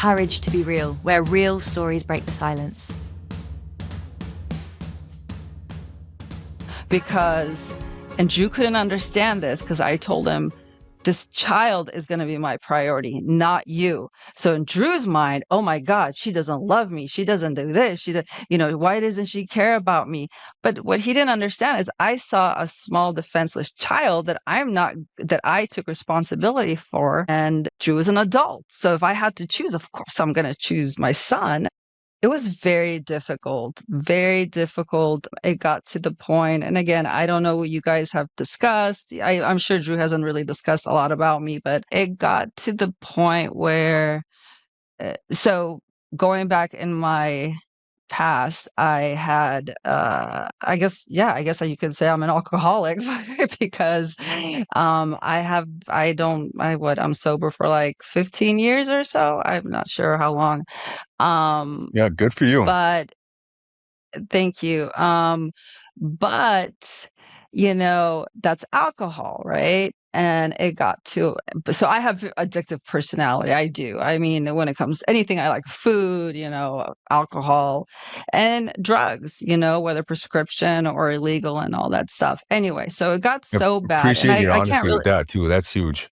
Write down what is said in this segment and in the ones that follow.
courage to be real, where real stories break the silence. And Drew couldn't understand this because I told him, this child is going to be my priority, not you. So in Drew's mind, oh my God, she doesn't love me. She doesn't do this. Why doesn't she care about me? But what he didn't understand is I saw a small defenseless child that I took responsibility for. And Drew is an adult. So if I had to choose, of course, I'm going to choose my son. It was very difficult, very difficult. It got to the point, and again, I don't know what you guys have discussed. I'm sure Drew hasn't really discussed a lot about me, but it got to the point where, so going back in my past, I had, I guess you could say I'm an alcoholic because, I'm sober for like 15 years or so. I'm not sure how long. Yeah, good for you. But thank you. But that's alcohol, right? And it got to, so I have addictive personality. I do. I mean, when it comes to anything, I like food, alcohol and drugs, whether prescription or illegal and all that stuff. Anyway, so it got so bad. Appreciate And your I honesty can't really, with that too. That's huge.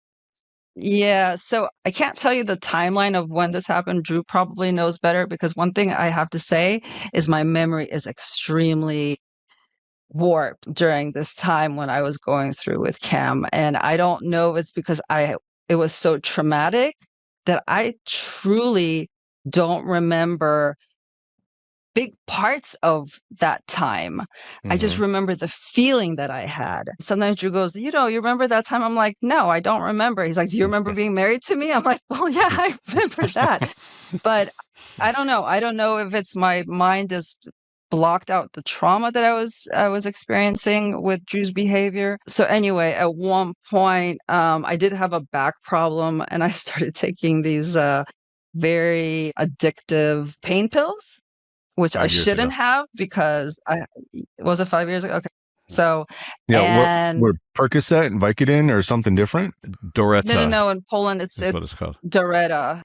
yeah, so I can't tell you the timeline of when this happened. Drew probably knows better because one thing I have to say is my memory is extremely warped during this time when I was going through with Cam. And I don't know if it's because it was so traumatic that I truly don't remember big parts of that time. I just remember the feeling that I had. Sometimes Drew goes, you remember that time? I'm like, no, I don't remember. He's like, do you remember being married to me? I'm like, well, yeah, I remember that. But I don't know. I don't know if it's my mind just blocked out the trauma that I was experiencing with Drew's behavior. So anyway, at one point, I did have a back problem and I started taking these very addictive pain pills, which I shouldn't have because was it 5 years ago? Okay. So, yeah, were Percocet and Vicodin or something different? Doretta. No. In Poland, it's what it's called. Doretta.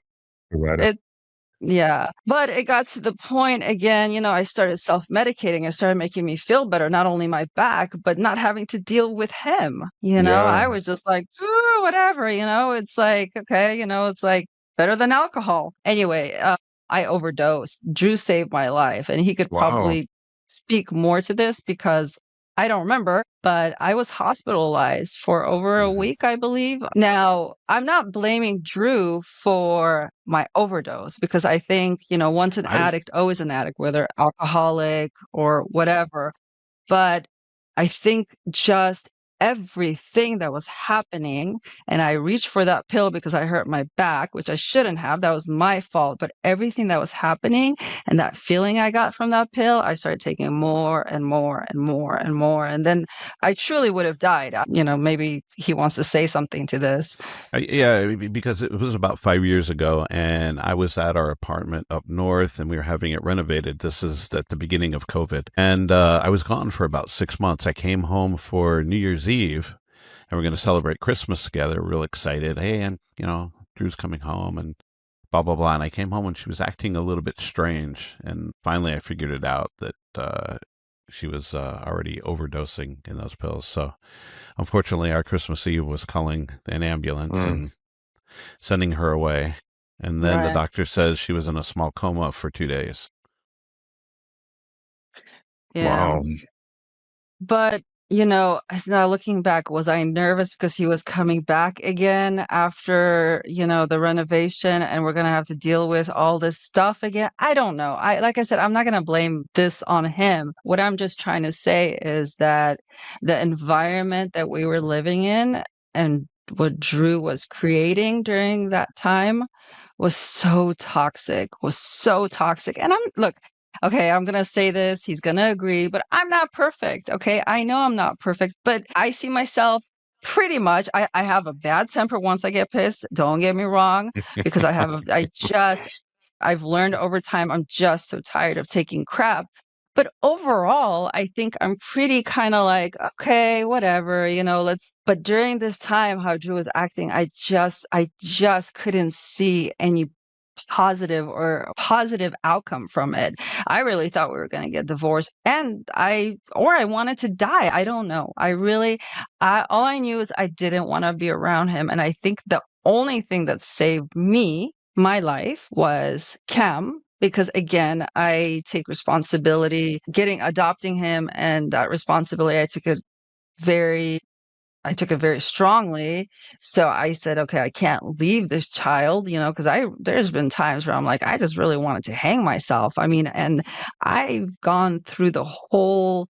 Yeah. But it got to the point again, I started self-medicating. It started making me feel better, not only my back, but not having to deal with him. I was just like, whatever, it's like, okay, it's like better than alcohol. Anyway, I overdosed. Drew saved my life, and he could probably speak more to this because I don't remember, but I was hospitalized for over a week, I believe. Now, I'm not blaming Drew for my overdose because I think, once an addict, always an addict, whether alcoholic or whatever. But I think just everything that was happening, and I reached for that pill because I hurt my back, which I shouldn't have. That was my fault. But everything that was happening and that feeling I got from that pill, I started taking more and more and more and more. And then I truly would have died. Maybe he wants to say something to this. Yeah, because it was about 5 years ago, and I was at our apartment up north, and we were having it renovated. This is at the beginning of COVID. And I was gone for about 6 months. I came home for New Year's Eve, and we're going to celebrate Christmas together. Real excited. Hey, and Drew's coming home, and blah blah blah. And I came home, and she was acting a little bit strange. And finally, I figured it out that she was already overdosing in those pills. So, unfortunately, our Christmas Eve was calling an ambulance and sending her away. And then the doctor says she was in a small coma for 2 days. Yeah. Wow. But, now looking back, was I nervous because he was coming back again after, the renovation and we're going to have to deal with all this stuff again? I don't know. Like I said, I'm not going to blame this on him. What I'm just trying to say is that the environment that we were living in and what Drew was creating during that time was so toxic, And okay, I'm going to say this. He's going to agree, but I'm not perfect. Okay. I know I'm not perfect, but I see myself pretty much. I have a bad temper once I get pissed. Don't get me wrong, because I've learned over time, I'm just so tired of taking crap. But overall, I think I'm pretty kind of like, okay, whatever, but during this time, how Drew was acting, I just couldn't see any positive outcome from it. I really thought we were going to get divorced, and I wanted to die. I don't know. All I knew is I didn't want to be around him. And I think the only thing that saved my life, was Cam. Because again, I take responsibility, adopting him, and that responsibility, I took it very strongly. So I said, okay, I can't leave this child, because there's been times where I'm like, I just really wanted to hang myself. I mean, and I've gone through the whole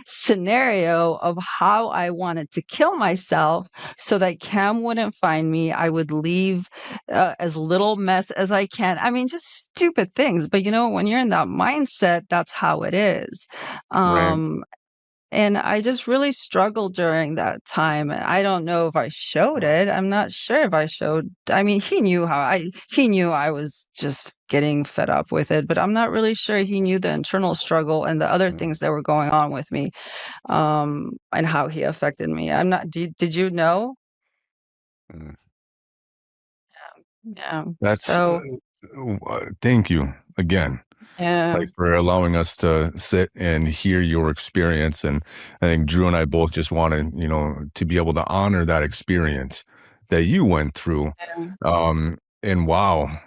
scenario of how I wanted to kill myself so that Cam wouldn't find me. I would leave as little mess as I can. I mean, just stupid things. But when you're in that mindset, that's how it is. Right. And I just really struggled during that time. I don't know if I showed it. I'm not sure if I showed. I mean, he knew I was just getting fed up with it, but I'm not really sure he knew the internal struggle and the other things that were going on with me, and how he affected me. I'm not. Did you know? Mm. Yeah. That's So thank you again, yeah. like for allowing us to sit and hear your experience. And I think Drew and I both just wanted, to be able to honor that experience that you went through. And wow,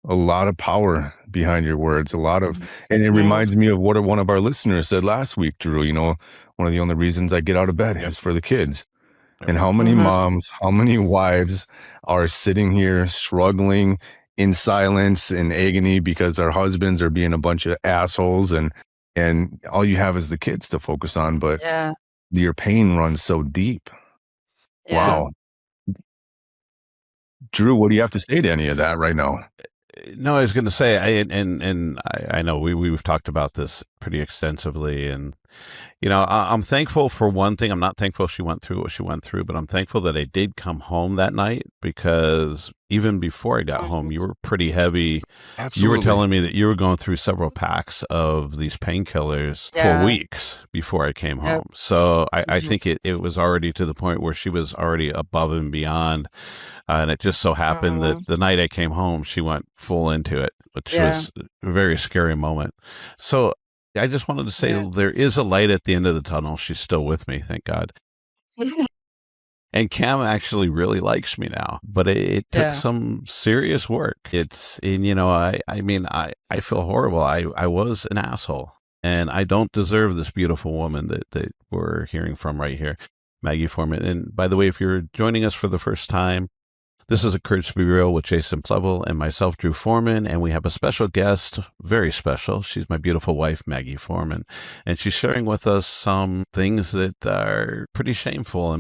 a lot of power behind your words, and it Yeah. reminds me of what one of our listeners said last week, Drew. One of the only reasons I get out of bed is for the kids. And how many Mhm. moms, how many wives are sitting here struggling in silence and agony because their husbands are being a bunch of assholes, and all you have is the kids to focus on, but Yeah. your pain runs so deep. Yeah. Wow. Drew, what do you have to say to any of that right now? No, I was going to say, I know we've talked about this pretty extensively, and I'm thankful for one thing. I'm not thankful she went through what she went through, but I'm thankful that I did come home that night, because even before I got home, you were pretty heavy. You were Absolutely. telling me that you were going through several packs of these painkillers for Yeah. weeks before I came Yep. home. So I Mhm. think it was already to the point where she was already above and beyond. And it just so happened that the night I came home, she went full into it, which Yeah. was a very scary moment. So I just wanted to say Yeah. there is a light at the end of the tunnel. She's still with me, thank God. And Cam actually really likes me now, but it took Yeah. some serious work. I feel horrible. I was an asshole, and I don't deserve this beautiful woman that we're hearing from right here, Maggie Foreman. And by the way, if you're joining us for the first time, this is A Courage to Be Real with Jason Plevel and myself, Drew Foreman, and we have a special guest, very special. She's my beautiful wife, Maggie Foreman, and she's sharing with us some things that are pretty shameful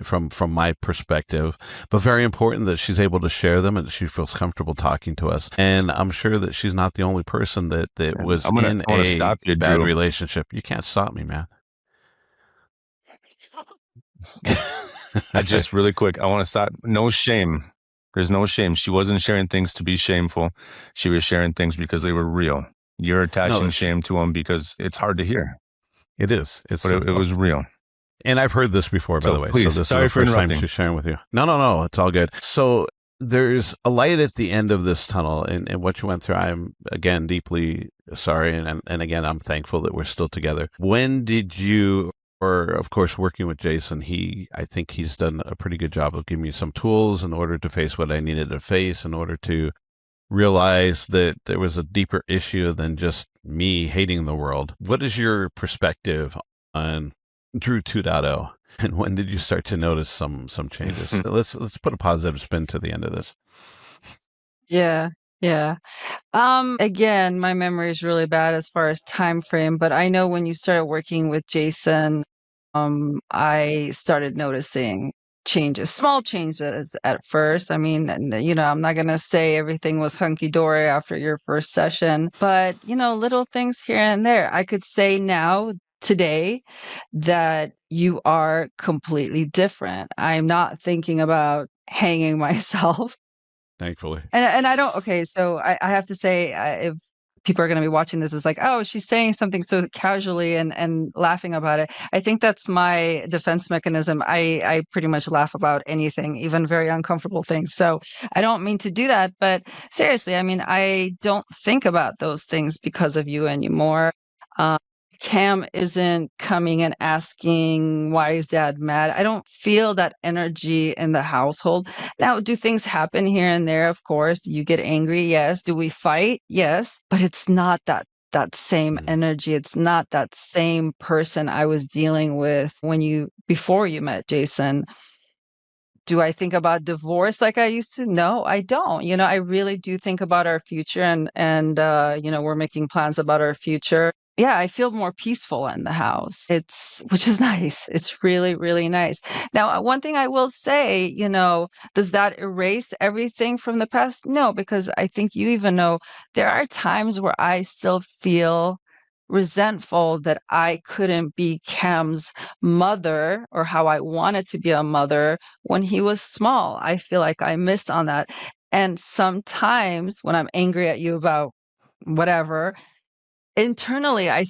from my perspective, but very important that she's able to share them and that she feels comfortable talking to us. And I'm sure that she's not the only person that was I want in to a stop you, bad Drew. relationship. You can't stop me, man. I just really quick, I want to stop. No shame. There's no shame. She wasn't sharing things to be shameful. She was sharing things because they were real. You're attaching shame to them because it's hard to hear. It is. But it was real. And I've heard this before, by the way. Please, So this sorry is the for first time interrupting. she's sharing with you. No. It's all good. So there's a light at the end of this tunnel, and what you went through. I'm, again, deeply sorry. And again, I'm thankful that we're still together. When did you, or of course, working with Jason, I think he's done a pretty good job of giving me some tools in order to face what I needed to face, in order to realize that there was a deeper issue than just me hating the world. What is your perspective on Drew 2.0, and when did you start to notice some changes? Let's put a positive spin to the end of this. Yeah. Yeah. Again, my memory is really bad as far as time frame, but I know when you started working with Jason, I started noticing changes, small changes at first. I mean, I'm not going to say everything was hunky dory after your first session, but, little things here and there. I could say now, today, that you are completely different. I'm not thinking about hanging myself. Thankfully. And I don't. Okay, so I have to say, if people are going to be watching this is like, oh, she's saying something so casually and laughing about it. I think that's my defense mechanism. I pretty much laugh about anything, even very uncomfortable things. So I don't mean to do that, but seriously, I mean, I don't think about those things because of you anymore. Cam isn't coming and asking, why is dad mad? I don't feel that energy in the household. Now, do things happen here and there? Of course. Do you get angry? Yes. Do we fight? Yes. But it's not that same energy. It's not that same person I was dealing with before you met Jason. Do I think about divorce like I used to? No, I don't. I really do think about our future and we're making plans about our future. Yeah, I feel more peaceful in the house. Which is nice. It's really, really nice. Now, one thing I will say, does that erase everything from the past? No, because I think you even know there are times where I still feel resentful that I couldn't be Cam's mother or how I wanted to be a mother when he was small. I feel like I missed on that. And sometimes when I'm angry at you about whatever, internally I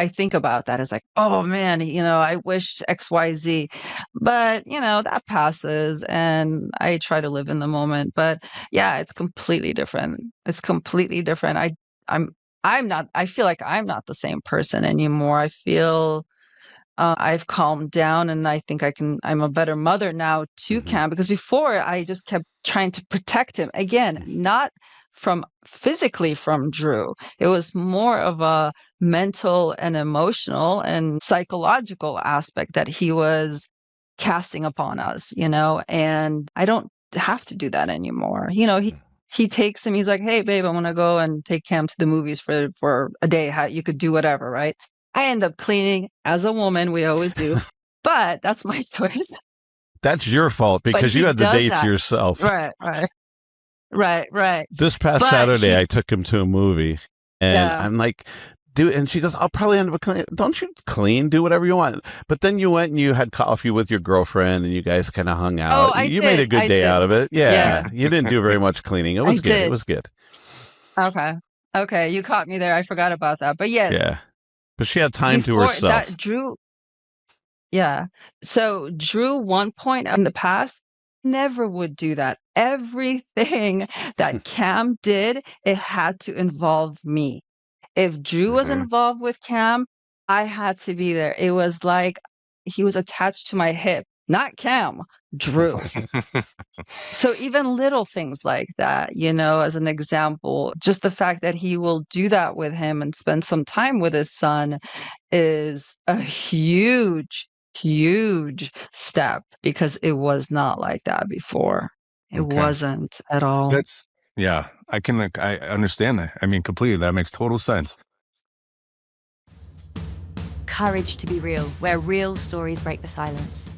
think about that as like, oh man, I wish XYZ, but that passes and I try to live in the moment. But yeah, it's completely different. I feel like I'm not the same person anymore. I feel I've calmed down and I think I'm a better mother now to Cam, because before I just kept trying to protect him. Again, not physically from Drew. It was more of a mental and emotional and psychological aspect that he was casting upon us, and I don't have to do that anymore. He takes him, he's like, hey babe, I want to go and take Cam to the movies for a day. How you could do whatever, right? I end up cleaning as a woman. We always do, but that's my choice. That's your fault because you had the day to yourself. Right. This past Saturday, I took him to a movie, and I'm like, dude, and she goes, I'll probably end up cleaning. Don't you clean? Do whatever you want. But then you went and you had coffee with your girlfriend, and you guys kind of hung out. You made a good day out of it. Yeah. You didn't do very much cleaning. It was good. It was good. Okay. You caught me there. I forgot about that. But yes. Yeah. But she had time to herself. So Drew, one point in the past, never would do that. Everything that Cam did, it had to involve me. If Drew was involved with Cam, I had to be there. It was like he was attached to my hip. Not Cam, Drew. So even little things like that, as an example, just the fact that he will do that with him and spend some time with his son is a huge, huge step, because it was not like that before. It wasn't at all. I understand that. I mean, completely. That makes total sense. Courage to be real, where real stories break the silence.